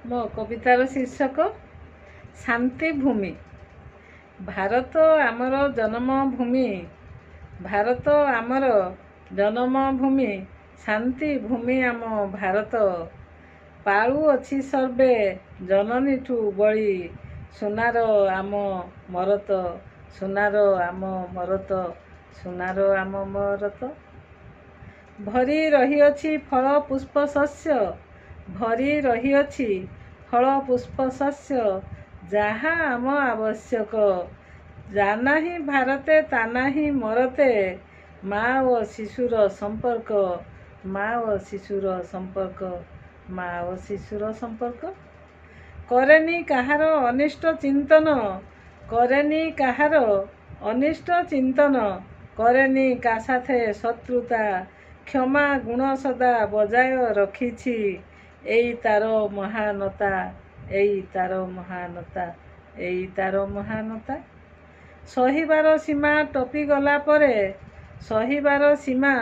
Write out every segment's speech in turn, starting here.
मो कवितार शीर्षक शांति भूमि। भारत आमर जन्मभूमि, भारत आमर जन्मभूमि, शांति भूमि आम भारत। पाळु अछि सर्वे जननीठू बळी, सुनार आम मरत, सुनार आम मरत, सुनार आम मरत। भरी रहिअछि फल पुष्प शस्य, भरी रहिअछि फल पुष्प शस्य, जाहा आम आवश्यक। जानाहि भारते तानाहि मरते, माँ ओ शिशुर संपर्क, माँ ओ शिशुर संपर्क, माँ ओ शिशुर संपर्क। करेनी काहार अनिष्ट चिंतन, करेनी काहार अनिष्ट चिंतन, करेनी का साथे शत्रुता, क्षमा गुण सदा बजाय रखिछि, एई तार महानता, एई तार महानता, एई तार महानता। सहिबार सीमा टपी गला परे, सहिबार सीमा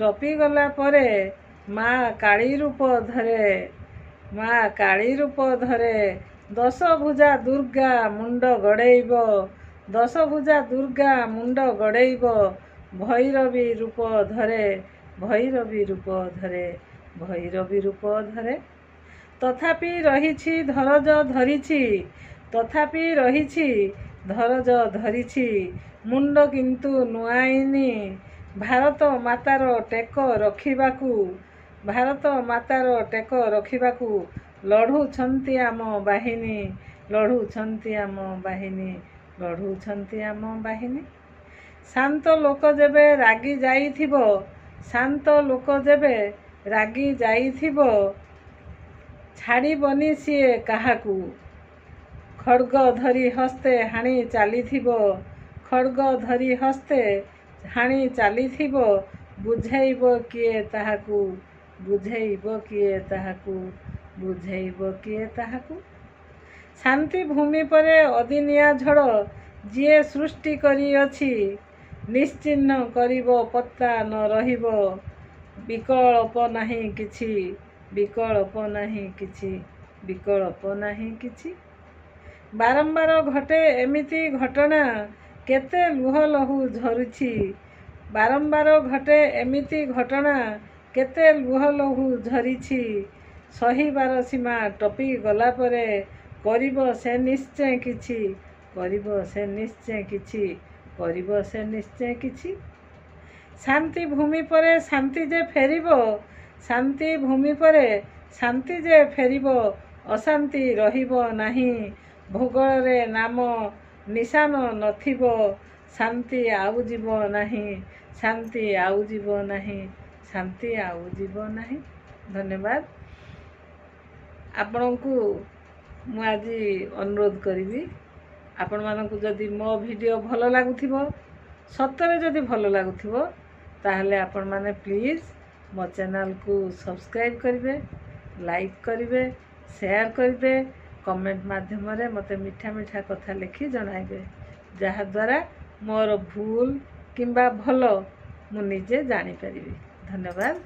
टपी गला परे, माँ काली रूप धरे, माँ काली रूप धरे। दश भुजा दुर्गा मुंड गड़ेइब, दश भुजा दुर्गा मुंड गड़ेइब, भैरवी रूप धरे, भैरवी रूप धरे, भैरवी रूप धरे। तथापि रहिछि धरज धरिछि, तथापि रहिछि धरज धरिछि, मुंड किंतु नुआइनि, भारत मातार टेक रखिबाकू, भारत मातार टेक रखिबाकू लढुछंती आम बाहिनी, लढुछंती आम बाहिनी, लढुछंती आम बाहिनी। शांत लोक जेबे रागी जाइथिबो, शांत लोक जेबे रागी जाइथिबो, छाड़िबनी सिए काहाकू, खड्ग धरी हस्ते हाणी चालिथिबो, खड्ग धरी हस्ते हाणी चालिथिबो, बुझेइब किए ताहाकू, बुझेइब किए ताहाकू, बुझेइब किए ताहाकू। शांति भूमि परे अदिनिया झड़, जिए सृष्टि करिअछि, निश्चिह्न करिब पत्ता न रहिब, विकल्प नाही किछि, विकल्प नाही किछि, विकल्प नाही किछि। बारंबार घटे एमिति घटना, केते लुह लहू झरुछि, बारंबार घटे एमिति घटना, केते लुह लहू झरिछि। सहिबार सीमा टपी गला परे, करिब से निश्चय किछि, करिब से निश्चय किछि, करिब से निश्चय किछि। शांति भूमि परे शांति जे फेरिबो, शांति भूमि परे शांति जे फेरिबो, अशांति रहिबो नाही, भूगोଳରେ नाम निशान नथिबो, शांति आउ जीवो नाही, शांति आउ जीवो नाही, शांति आउ जीवो नाही। धन्यवाद। आपणकू मु आज अनुरोध करी, आपण मानकू जदि मो वीडियो भल लागुथिबो, सतरे जदि भल लागुथिबो, ताहले आपण माने प्लीज मो चैनल को सब्सक्राइब करिवे, लाइक करिवे, शेयर करिवे, कमेंट माध्यम रे मते मीठा मीठा कथा लिखि जणाइबे, जहा द्वारा मोर भूल किंबा भल मु निजे जानि परिबी। धन्यवाद।